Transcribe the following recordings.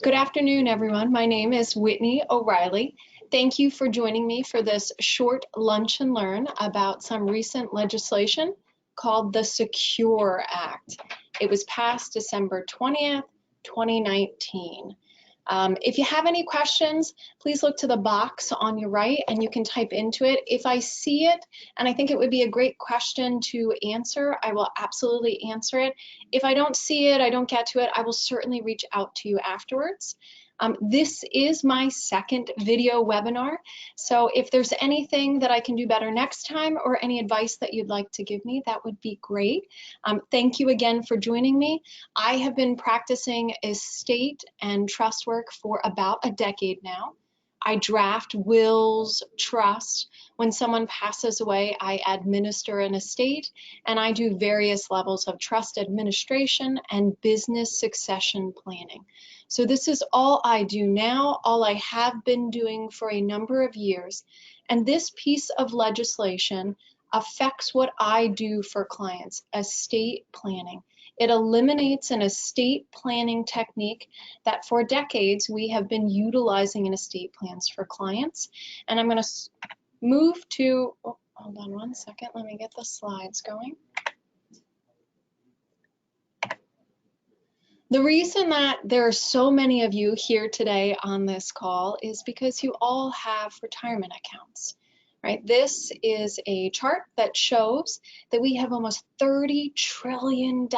Good afternoon, everyone. My name is Whitney O'Reilly. Thank you for joining me for this short lunch and learn about some recent legislation called the Secure Act. It was passed December 20th, 2019. If you have any questions, please look to the box on your right and you can type into it. If I see it and I think it would be a great question to answer, I will absolutely answer it. If I don't see it, I don't get to it, I will certainly reach out to you afterwards. This is my second video webinar, so if there's anything that I can do better next time or any advice that you'd like to give me, that would be great. Thank you again for joining me. I have been practicing estate and trust work for about a decade now. I draft wills, trust. When someone passes away, I administer an estate, and I do various levels of trust administration and business succession planning. So this is all I do now, all I have been doing for a number of years. And this piece of legislation affects what I do for clients, estate planning. It eliminates an estate planning technique that for decades we have been utilizing in estate plans for clients. And I'm going to move to, oh, hold on one second, let me get the slides going. The reason that there are so many of you here today on this call is because you all have retirement accounts. Right? This is a chart that shows that we have almost $30 trillion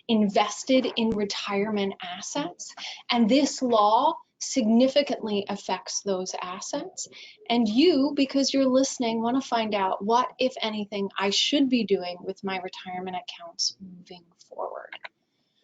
invested in retirement assets, and this law significantly affects those assets. And you, because you're listening, want to find out what, if anything, I should be doing with my retirement accounts moving forward.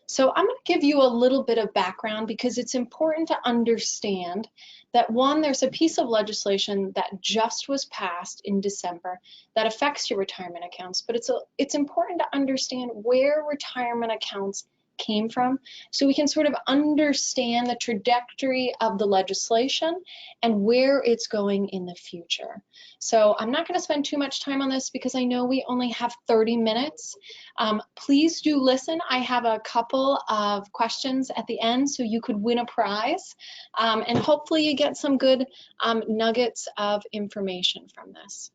So I'm going to give you a little bit of background because it's important to understand that, one, there's a piece of legislation that just was passed in December that affects your retirement accounts, but it's important to understand where retirement accounts came from so we can sort of understand the trajectory of the legislation and where it's going in the future. So I'm not going to spend too much time on this because I know we only have 30 minutes. Please do listen. I have a couple of questions at the end so you could win a prize, and hopefully you get some good nuggets of information from this.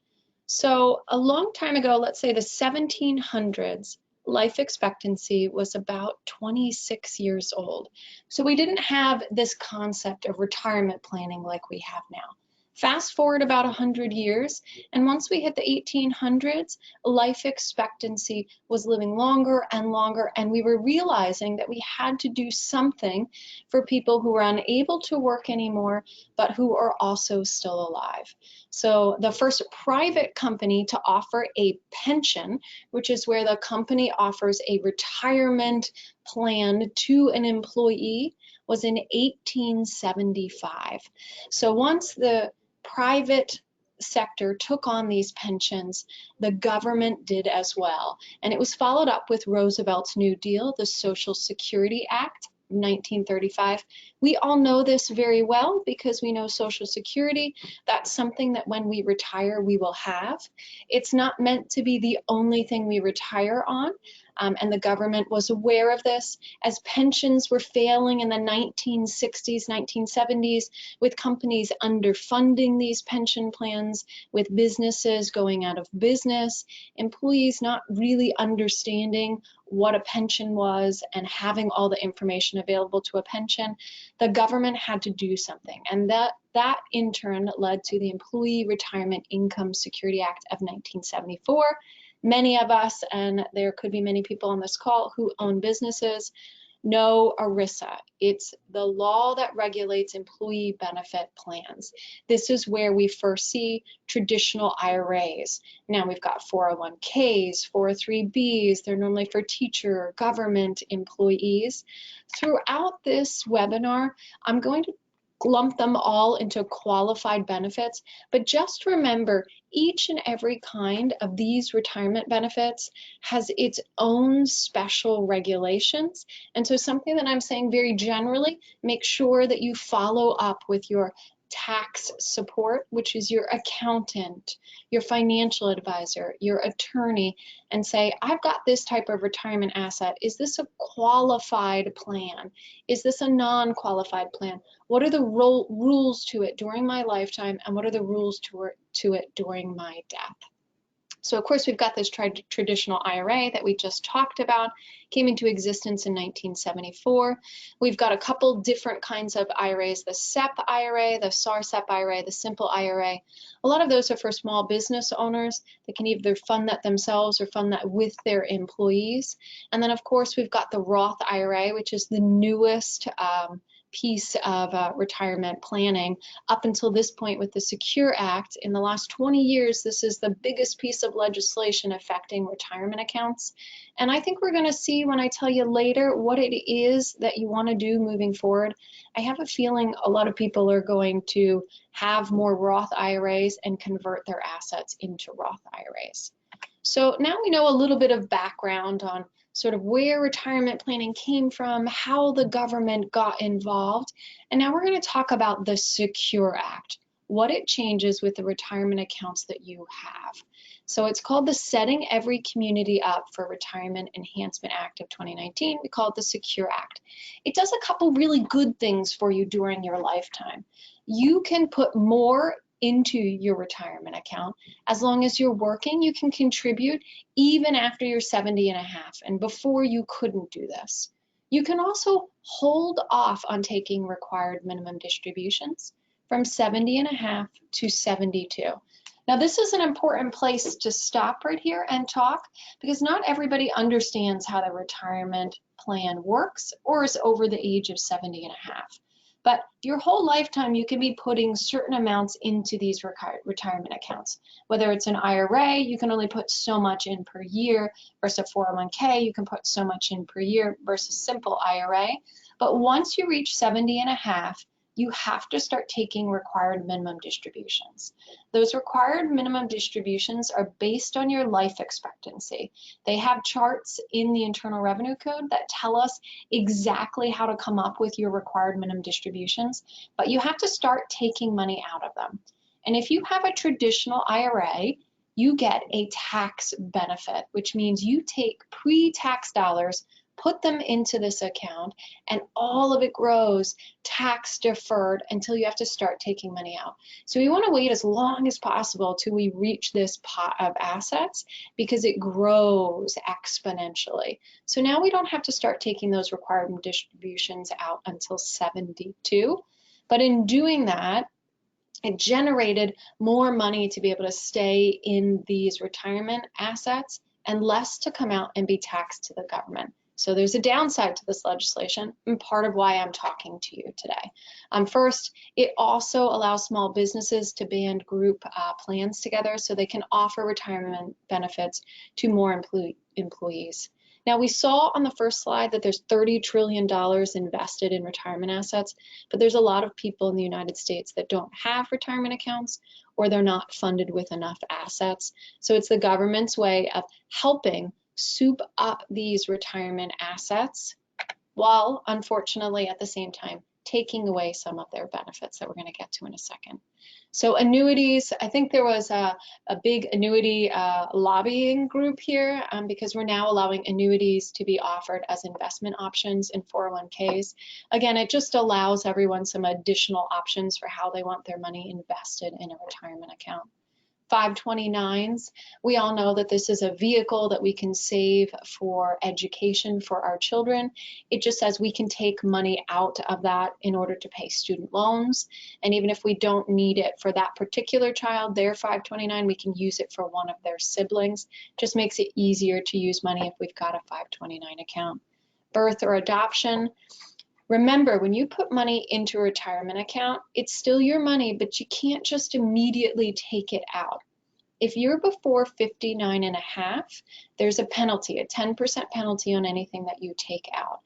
So a long time ago, let's say the 1700s, life expectancy was about 26 years old. So we didn't have this concept of retirement planning like we have now. Fast forward about 100 years, and once we hit the 1800s, life expectancy was living longer and longer, and we were realizing that we had to do something for people who were unable to work anymore, but who are also still alive. So the first private company to offer a pension, which is where the company offers a retirement plan to an employee, was in 1875. So once the private sector took on these pensions, the government did as well. And it was followed up with Roosevelt's New Deal, the Social Security Act, 1935. We all know this very well because we know Social Security, that's something that when we retire we will have. It's not meant to be the only thing we retire on, and the government was aware of this as pensions were failing in the 1960s, 1970s, with companies underfunding these pension plans, with businesses going out of business, employees not really understanding what a pension was and having all the information available to a pension. The government had to do something, and that in turn led to the Employee Retirement Income Security Act of 1974. Many of us, and there could be many people on this call who own businesses, know ERISA. It's the law that regulates employee benefit plans. This is where we first see traditional IRAs. Now we've got 401ks, 403bs, they're normally for teacher, government employees. Throughout this webinar, I'm going to lump them all into qualified benefits, but just remember each and every kind of these retirement benefits has its own special regulations. And so something that I'm saying very generally, make sure that you follow up with your tax support, which is your accountant, your financial advisor, your attorney, and say, I've got this type of retirement asset. Is this a qualified plan? Is this a non-qualified plan? What are the rules to it during my lifetime, and what are the rules to it during my death? So of course we've got this traditional IRA that we just talked about, came into existence in 1974. We've got a couple different kinds of IRAs, the SEP IRA, the SAR-SEP IRA, the Simple IRA. A lot of those are for small business owners that can either fund that themselves or fund that with their employees. And then of course we've got the Roth IRA, which is the newest piece of retirement planning up until this point with the Secure Act. In the last 20 years, this is the biggest piece of legislation affecting retirement accounts. And I think we're going to see when I tell you later what it is that you want to do moving forward. I have a feeling a lot of people are going to have more Roth IRAs and convert their assets into Roth IRAs. So now we know a little bit of background on sort of where retirement planning came from, how the government got involved, and now we're going to talk about the Secure Act, what it changes with the retirement accounts that you have. So it's called the Setting Every Community Up for Retirement Enhancement Act of 2019. We call it the Secure Act. It does a couple really good things for you during your lifetime. You can put more into your retirement account. As long as you're working, you can contribute even after you're 70 and a half, and before you couldn't do this. You can also hold off on taking required minimum distributions from 70 and a half to 72. Now this is an important place to stop right here and talk, because not everybody understands how the retirement plan works or is over the age of 70 and a half. But your whole lifetime, you can be putting certain amounts into these retirement accounts. Whether it's an IRA, you can only put so much in per year, versus a 401k, you can put so much in per year versus simple IRA. But once you reach 70 and a half, you have to start taking required minimum distributions. Those required minimum distributions are based on your life expectancy. They have charts in the Internal Revenue Code that tell us exactly how to come up with your required minimum distributions, but you have to start taking money out of them. And if you have a traditional IRA, you get a tax benefit, which means you take pre-tax dollars, put them into this account, and all of it grows tax deferred until you have to start taking money out. So we want to wait as long as possible till we reach this pot of assets, because it grows exponentially. So now we don't have to start taking those required distributions out until 72. But in doing that, it generated more money to be able to stay in these retirement assets and less to come out and be taxed to the government. So there's a downside to this legislation, and part of why I'm talking to you today. First, it also allows small businesses to band group plans together so they can offer retirement benefits to more employees. Now, we saw on the first slide that there's $30 trillion invested in retirement assets, but there's a lot of people in the United States that don't have retirement accounts, or they're not funded with enough assets. So it's the government's way of helping soup up these retirement assets, while unfortunately at the same time taking away some of their benefits that we're going to get to in a second. So annuities, I think there was a big annuity lobbying group here because we're now allowing annuities to be offered as investment options in 401ks. Again, it just allows everyone some additional options for how they want their money invested in a retirement account. 529s, we all know that this is a vehicle that we can save for education for our children. It just says we can take money out of that in order to pay student loans. And even if we don't need it for that particular child, their 529, we can use it for one of their siblings. Just makes it easier to use money if we've got a 529 account. Birth or adoption. Remember, when you put money into a retirement account, it's still your money, but you can't just immediately take it out. If you're before 59 and a half, there's a penalty, a 10% penalty on anything that you take out.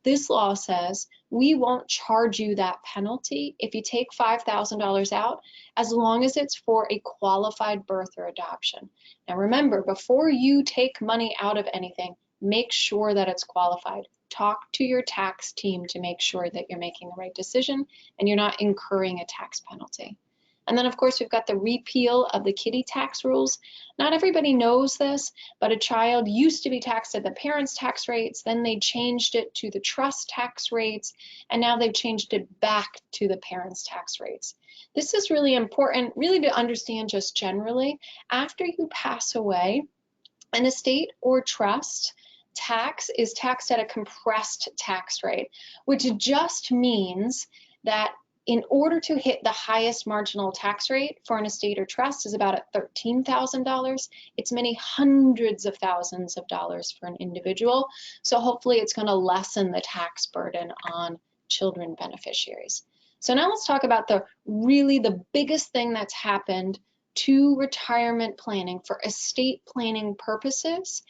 This law says we won't charge you that penalty if you take $5,000 out, as long as it's for a qualified birth or adoption. Now remember, before you take money out of anything, make sure that it's qualified. talk to your tax team to make sure that you're making the right decision and you're not incurring a tax penalty. And then, of course, we've got the repeal of the kiddie tax rules. Not everybody knows this, but a child used to be taxed at the parents' tax rates, then they changed it to the trust tax rates, and now they've changed it back to the parents' tax rates. This is really important, really to understand just generally. After you pass away, an estate or trust tax is taxed at a compressed tax rate, which just means that in order to hit the highest marginal tax rate for an estate or trust is about at $13,000. It's many hundreds of thousands of dollars for an individual. So hopefully it's going to lessen the tax burden on children beneficiaries. So now let's talk about the biggest thing that's happened to retirement planning for estate planning purposes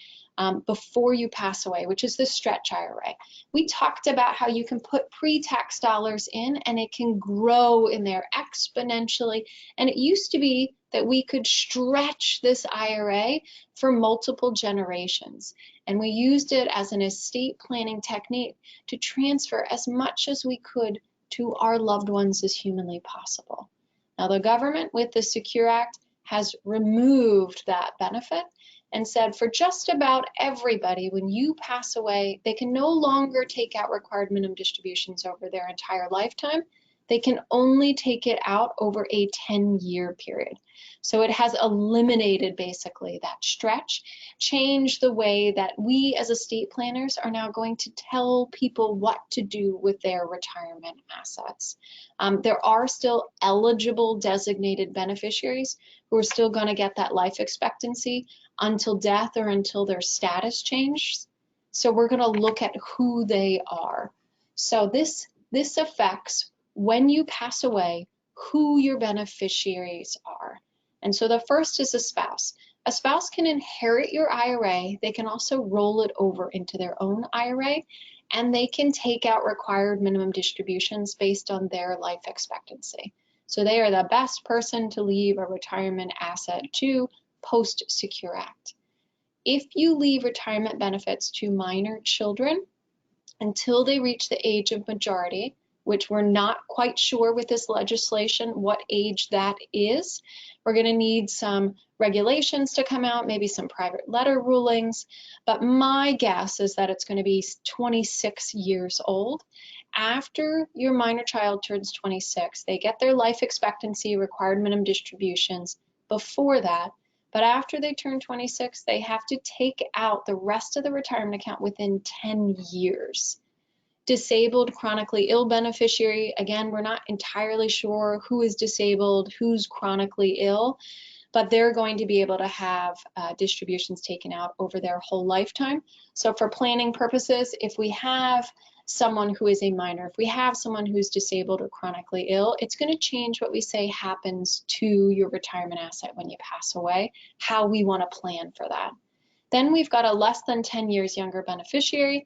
before you pass away, which is the stretch IRA. We talked about how you can put pre-tax dollars in and it can grow in there exponentially. And it used to be that we could stretch this IRA for multiple generations. And we used it as an estate planning technique to transfer as much as we could to our loved ones as humanly possible. Now, the government with the Secure Act has removed that benefit and said for just about everybody, when you pass away, they can no longer take out required minimum distributions over their entire lifetime. They can only take it out over a 10-year period. So it has eliminated basically that stretch, changed the way that we as estate planners are now going to tell people what to do with their retirement assets. There are still eligible designated beneficiaries who are still going to get that life expectancy until death or until their status changes. So we're going to look at who they are. So this affects when you pass away, who your beneficiaries are. And so the first is a spouse. A spouse can inherit your IRA. They can also roll it over into their own IRA, and they can take out required minimum distributions based on their life expectancy. So they are the best person to leave a retirement asset to post-Secure Act. If you leave retirement benefits to minor children until they reach the age of majority, which we're not quite sure with this legislation what age that is. We're going to need some regulations to come out, maybe some private letter rulings, but my guess is that it's going to be 26 years old. After your minor child turns 26, they get their life expectancy required minimum distributions before that, but after they turn 26, they have to take out the rest of the retirement account within 10 years. Disabled, chronically ill beneficiary, again, we're not entirely sure who is disabled, who's chronically ill, but they're going to be able to have distributions taken out over their whole lifetime. So for planning purposes, if we have someone who is a minor, if we have someone who's disabled or chronically ill, it's going to change what we say happens to your retirement asset when you pass away, how we want to plan for that. Then we've got a less than 10 years younger beneficiary.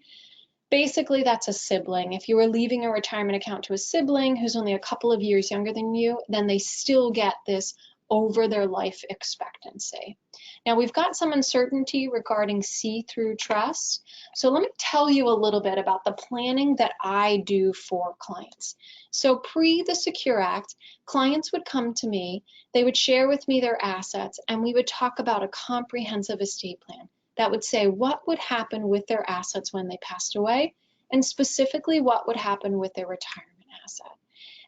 Basically, that's a sibling. If you were leaving a retirement account to a sibling who's only a couple of years younger than you, then they still get this over their life expectancy. Now, we've got some uncertainty regarding see-through trusts. So let me tell you a little bit about the planning that I do for clients. So pre the Secure Act, clients would come to me, they would share with me their assets, and we would talk about a comprehensive estate plan that would say what would happen with their assets when they passed away, and specifically what would happen with their retirement asset.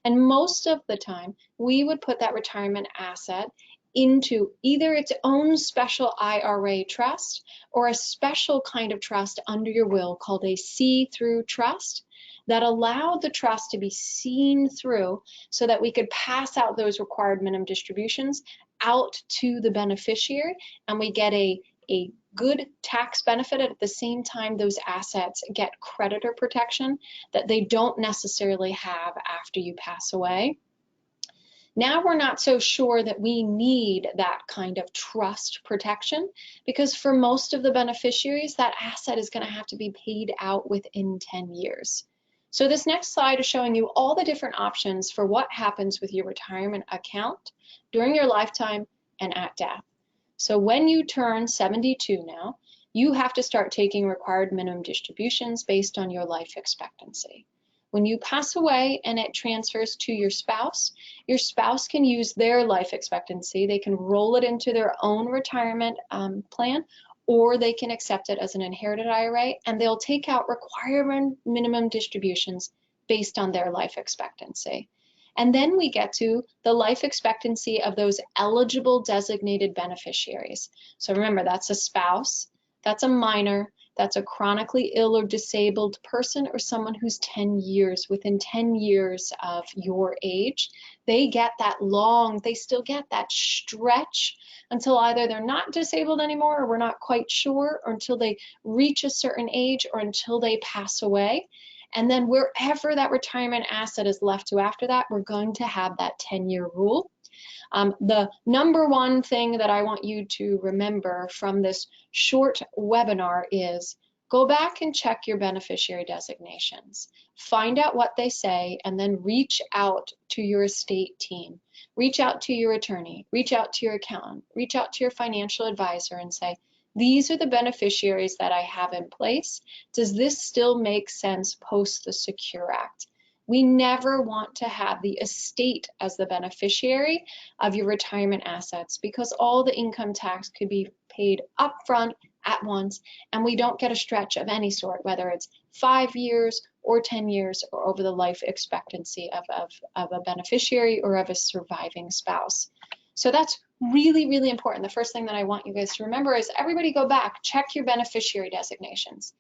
And most of the time, we would put that retirement asset into either its own special IRA trust or a special kind of trust under your will called a see-through trust that allowed the trust to be seen through so that we could pass out those required minimum distributions out to the beneficiary, and we get a good tax benefit. At the same time, those assets get creditor protection that they don't necessarily have after you pass away. Now we're not so sure that we need that kind of trust protection because for most of the beneficiaries, that asset is going to have to be paid out within 10 years. So this next slide is showing you all the different options for what happens with your retirement account during your lifetime and at death. So when you turn 72 now, you have to start taking required minimum distributions based on your life expectancy. When you pass away and it transfers to your spouse can use their life expectancy. They can roll it into their own retirement plan, or they can accept it as an inherited IRA, and they'll take out required minimum distributions based on their life expectancy. And then we get to the life expectancy of those eligible designated beneficiaries. So remember, that's a spouse, that's a minor, that's a chronically ill or disabled person, or someone who's within 10 years of your age. They get that they still get that stretch until either they're not disabled anymore, or we're not quite sure, or until they reach a certain age, or until they pass away. And then wherever that retirement asset is left to after that, we're going to have that 10-year rule. The number one thing that I want you to remember from this short webinar is go back and check your beneficiary designations. Find out what they say, and then reach out to your estate team. Reach out to your attorney. Reach out to your accountant. Reach out to your financial advisor and say, these are the beneficiaries that I have in place. Does this still make sense post the Secure Act? We never want to have the estate as the beneficiary of your retirement assets, because all the income tax could be paid upfront at once, and we don't get a stretch of any sort, whether it's 5 years or 10 years or over the life expectancy of a beneficiary or of a surviving spouse. So that's really, really important. The first thing that I want you guys to remember is everybody go back, check your beneficiary designations.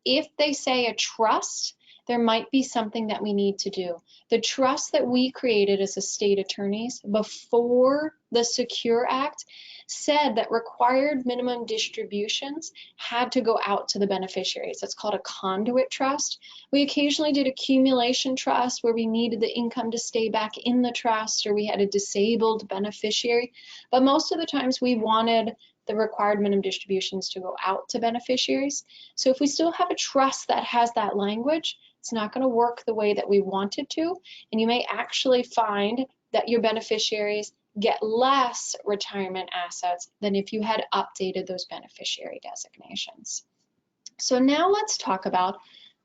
If they say a trust, there might be something that we need to do. The trust that we created as estate attorneys before the Secure Act said that required minimum distributions had to go out to the beneficiaries. That's called a conduit trust. We occasionally did accumulation trust where we needed the income to stay back in the trust, or we had a disabled beneficiary. But most of the times we wanted the required minimum distributions to go out to beneficiaries. So if we still have a trust that has that language, it's not going to work the way that we want it to, and you may actually find that your beneficiaries get less retirement assets than if you had updated those beneficiary designations. So now let's talk about,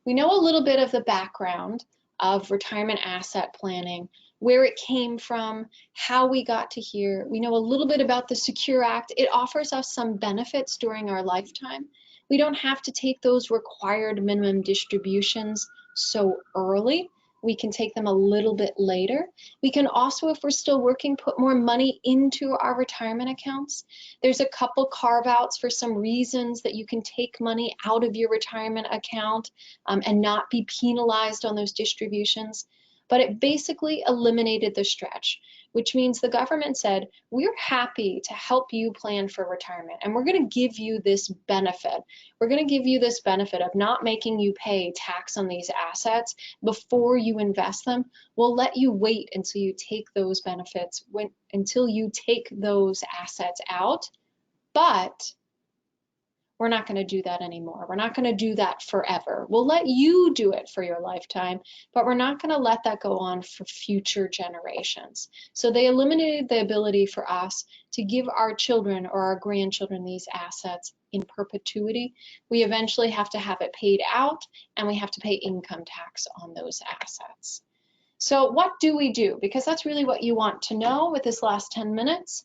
we know a little bit of the background of retirement asset planning, where it came from, how we got to here. We know a little bit about the Secure Act. It offers us some benefits during our lifetime. We don't have to take those required minimum distributions so early. We can take them a little bit later. We can also, if we're still working, put more money into our retirement accounts. There's a couple carve-outs for some reasons that you can take money out of your retirement account and not be penalized on those distributions. But it basically eliminated the stretch, which means the government said, we're happy to help you plan for retirement, and we're going to give you this benefit. We're going to give you this benefit of not making you pay tax on these assets before you invest them. We'll let you wait until you take those benefits, until you take those assets out, but we're not going to do that anymore. We're not going to do that forever. We'll let you do it for your lifetime, but we're not going to let that go on for future generations. So they eliminated the ability for us to give our children or our grandchildren these assets in perpetuity. We eventually have to have it paid out, and we have to pay income tax on those assets. So what do we do? Because that's really what you want to know with this last 10 minutes.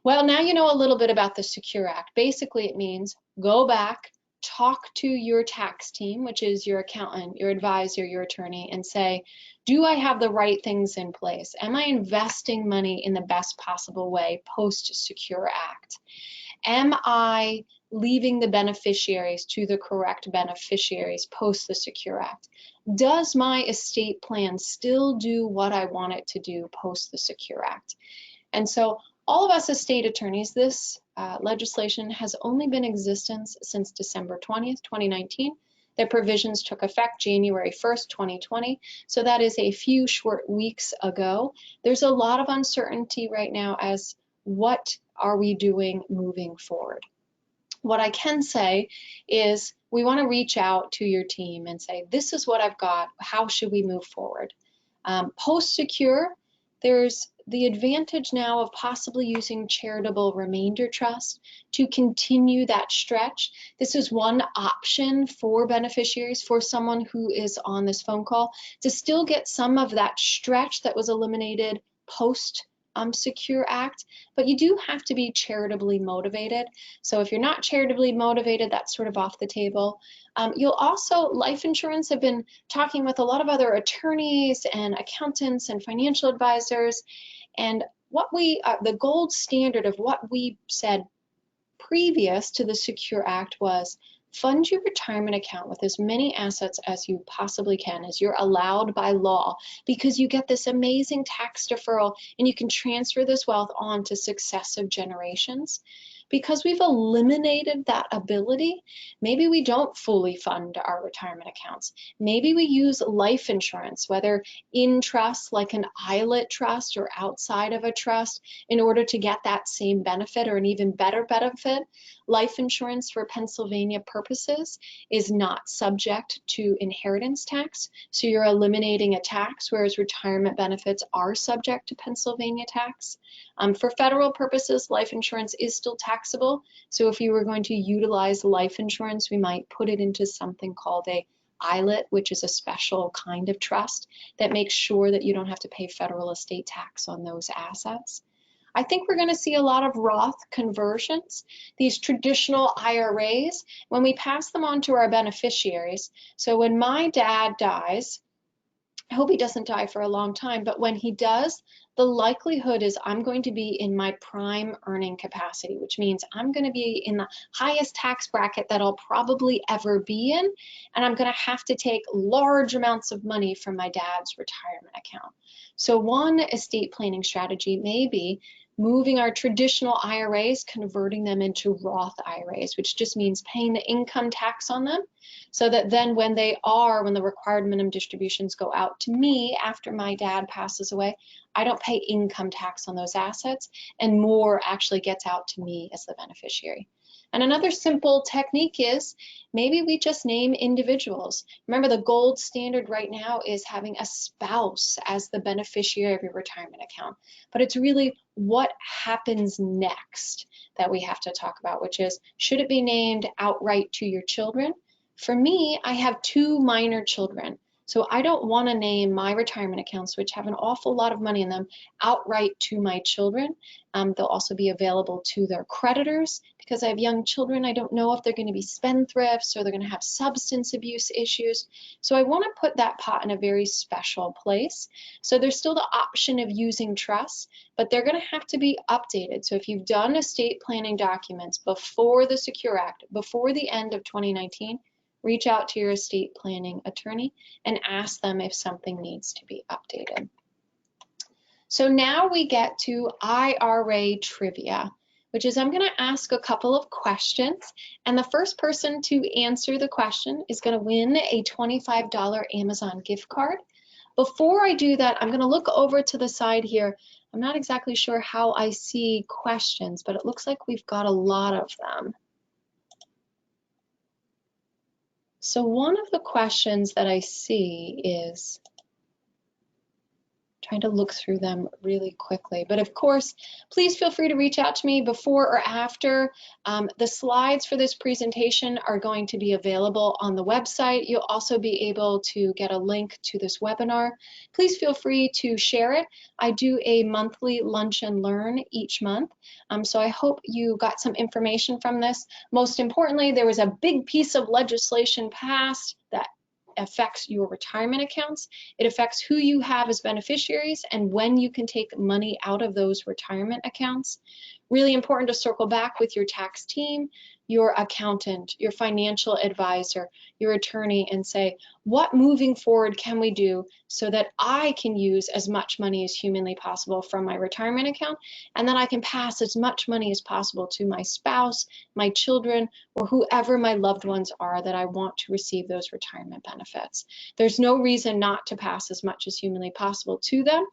Well, now you know a little bit about the Secure Act. Basically, it means go back, talk to your tax team, which is your accountant, your advisor, your attorney, and say, do I have the right things in place? Am I investing money in the best possible way post-Secure Act? Am I leaving the beneficiaries to the correct beneficiaries post the Secure Act? Does my estate plan still do what I want it to do post the Secure Act? And so all of us estate attorneys, this legislation has only been in existence since December 20th, 2019. Their provisions took effect January 1st, 2020. So that is a few short weeks ago. There's a lot of uncertainty right now as what are we doing moving forward. What I can say is we want to reach out to your team and say, this is what I've got. How should we move forward? Post-Secure, there's the advantage now of possibly using charitable remainder trust to continue that stretch. This is one option for beneficiaries, for someone who is on this phone call, to still get some of that stretch that was eliminated post Secure Act, but you do have to be charitably motivated. So if you're not charitably motivated, that's sort of off the table. You'll also, life insurance, have been talking with a lot of other attorneys and accountants and financial advisors, and what the gold standard of what we said previous to the Secure Act was fund your retirement account with as many assets as you possibly can, as you're allowed by law, because you get this amazing tax deferral and you can transfer this wealth on to successive generations. Because we've eliminated that ability, maybe we don't fully fund our retirement accounts. Maybe we use life insurance, whether in trust like an IRA trust or outside of a trust, in order to get that same benefit or an even better benefit. Life insurance for Pennsylvania purposes is not subject to inheritance tax, so you're eliminating a tax, whereas retirement benefits are subject to Pennsylvania tax. For federal purposes, life insurance is still taxable, so if you were going to utilize life insurance, we might put it into something called a ILIT, which is a special kind of trust that makes sure that you don't have to pay federal estate tax on those assets. I think we're going to see a lot of Roth conversions, these traditional IRAs, when we pass them on to our beneficiaries. So when my dad dies, I hope he doesn't die for a long time, but when he does, the likelihood is I'm going to be in my prime earning capacity, which means I'm going to be in the highest tax bracket that I'll probably ever be in, and I'm going to have to take large amounts of money from my dad's retirement account. So one estate planning strategy may be moving our traditional IRAs, converting them into Roth IRAs, which just means paying the income tax on them, so that then when the required minimum distributions go out to me after my dad passes away, I don't pay income tax on those assets, and more actually gets out to me as the beneficiary. And another simple technique is maybe we just name individuals. Remember, the gold standard right now is having a spouse as the beneficiary of your retirement account. But it's really what happens next that we have to talk about, which is, should it be named outright to your children? For me, I have 2 minor children. So I don't want to name my retirement accounts, which have an awful lot of money in them, outright to my children. They'll also be available to their creditors. Because I have young children, I don't know if they're going to be spendthrifts or they're going to have substance abuse issues. So I want to put that pot in a very special place. So there's still the option of using trusts, but they're going to have to be updated. So if you've done estate planning documents before the Secure Act, before the end of 2019, reach out to your estate planning attorney and ask them if something needs to be updated. So now we get to IRA Trivia, which is I'm going to ask a couple of questions, and the first person to answer the question is going to win a $25 Amazon gift card. Before I do that, I'm going to look over to the side here. I'm not exactly sure how I see questions, but it looks like we've got a lot of them. So one of the questions that I see is, trying to look through them really quickly. But of course, please feel free to reach out to me before or after. The slides for this presentation are going to be available on the website. You'll also be able to get a link to this webinar. Please feel free to share it. I do a monthly lunch and learn each month. So I hope you got some information from this. Most importantly, there was a big piece of legislation passed that affects your retirement accounts. It affects who you have as beneficiaries and when you can take money out of those retirement accounts. Really important to circle back with your tax team, your accountant, your financial advisor, your attorney, and say, what moving forward can we do so that I can use as much money as humanly possible from my retirement account, and that I can pass as much money as possible to my spouse, my children, or whoever my loved ones are that I want to receive those retirement benefits. There's no reason not to pass as much as humanly possible to them.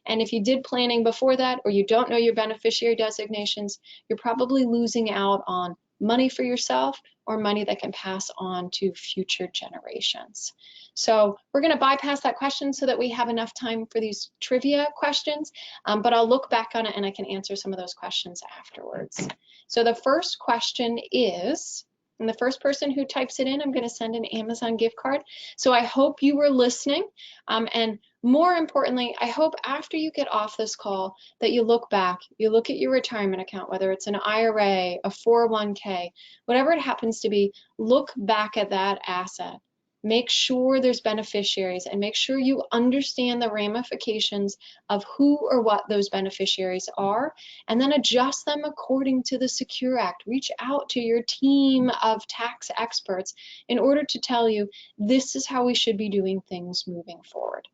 And if you did planning before that, or you don't know your beneficiary designations, you're probably losing out on money for yourself or money that can pass on to future generations. So we're going to bypass that question so that we have enough time for these trivia questions, but I'll look back on it and I can answer some of those questions afterwards. So the first question is, and the first person who types it in, I'm going to send an Amazon gift card. So I hope you were listening, and more importantly, I hope after you get off this call that you look back, you look at your retirement account, whether it's an IRA, a 401k, whatever it happens to be, look back at that asset. Make sure there's beneficiaries and make sure you understand the ramifications of who or what those beneficiaries are, and then adjust them according to the Secure Act. Reach out to your team of tax experts in order to tell you this is how we should be doing things moving forward.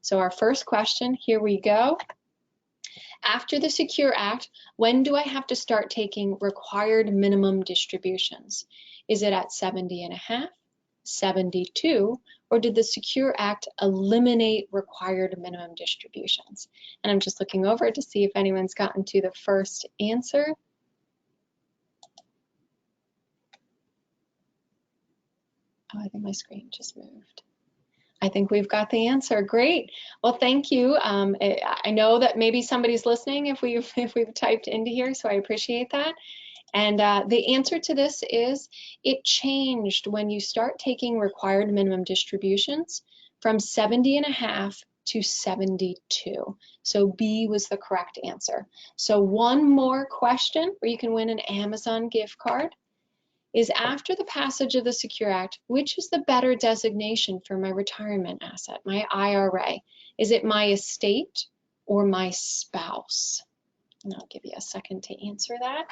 So our first question, here we go. After the Secure Act, when do I have to start taking required minimum distributions? Is it at 70 and a half? 72, or did the Secure Act eliminate required minimum distributions? And I'm just looking over to see if anyone's gotten to the first answer. Oh, I think my screen just moved. I think we've got the answer. Great. Well, thank you. I know that maybe somebody's listening if we've typed into here, so I appreciate that. And the answer to this is it changed when you start taking required minimum distributions from 70 and a half to 72. So B was the correct answer. So one more question where you can win an Amazon gift card is, after the passage of the Secure Act, which is the better designation for my retirement asset, my IRA? Is it my estate or my spouse? And I'll give you a second to answer that.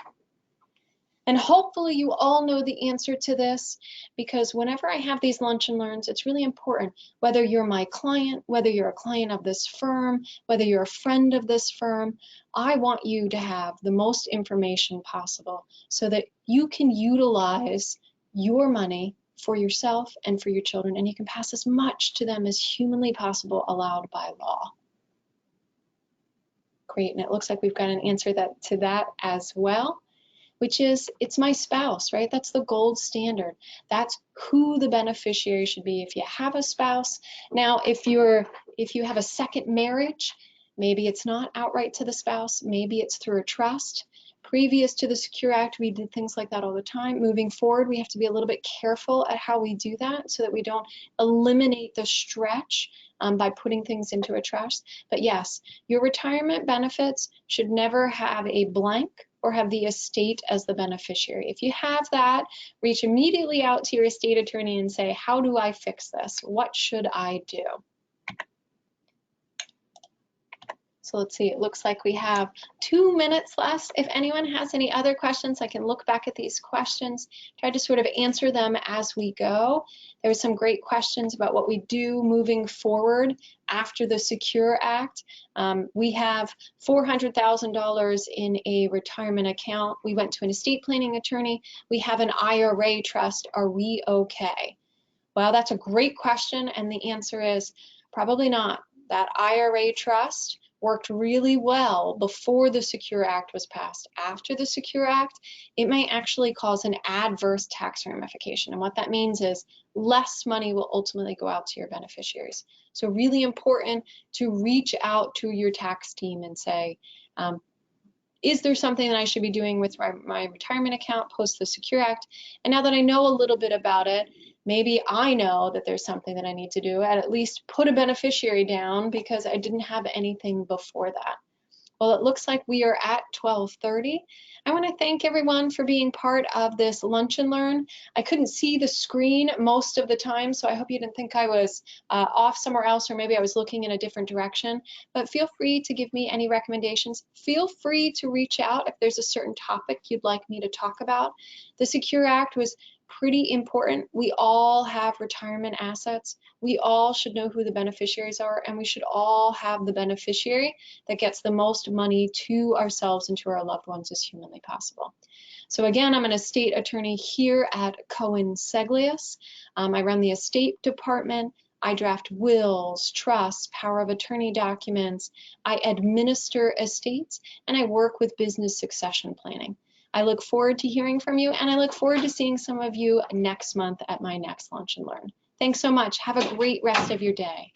And hopefully you all know the answer to this, because whenever I have these lunch and learns, it's really important, whether you're my client, whether you're a client of this firm, whether you're a friend of this firm, I want you to have the most information possible so that you can utilize your money for yourself and for your children, and you can pass as much to them as humanly possible allowed by law. Great, and it looks like we've got an answer to that as well, which is, it's my spouse, right? That's the gold standard. That's who the beneficiary should be if you have a spouse. Now, if you have a second marriage, maybe it's not outright to the spouse, maybe it's through a trust. Previous to the Secure Act, we did things like that all the time. Moving forward, we have to be a little bit careful at how we do that so that we don't eliminate the stretch by putting things into a trust. But yes, your retirement benefits should never have a blank or have the estate as the beneficiary. If you have that, reach immediately out to your estate attorney and say, how do I fix this? What should I do? So let's see, it looks like we have 2 minutes left. If anyone has any other questions, I can look back at these questions, try to sort of answer them as we go. There were some great questions about what we do moving forward after the Secure Act. We have $400,000 in a retirement account. We went to an estate planning attorney. We have an IRA trust. Are we okay? Well, that's a great question, and the answer is probably not. That IRA trust worked really well before the Secure Act was passed. After the Secure Act, it may actually cause an adverse tax ramification. And what that means is less money will ultimately go out to your beneficiaries. So really important to reach out to your tax team and say, is there something that I should be doing with my retirement account post the Secure Act? And now that I know a little bit about it, maybe I know that there's something that I need to do, at least put a beneficiary down because I didn't have anything before that. Well, it looks like we are at 12:30. I want to thank everyone for being part of this Lunch and Learn. I couldn't see the screen most of the time, so I hope you didn't think I was off somewhere else, or maybe I was looking in a different direction. But feel free to give me any recommendations. Feel free to reach out if there's a certain topic you'd like me to talk about. The Secure Act was pretty important. We all have retirement assets. We all should know who the beneficiaries are, and we should all have the beneficiary that gets the most money to ourselves and to our loved ones as humanly possible. So again, I'm an estate attorney here at Cohen Seglias. I run the estate department. I draft wills, trusts, power of attorney documents. I administer estates, and I work with business succession planning. I look forward to hearing from you, and I look forward to seeing some of you next month at my next Lunch and Learn. Thanks so much. Have a great rest of your day.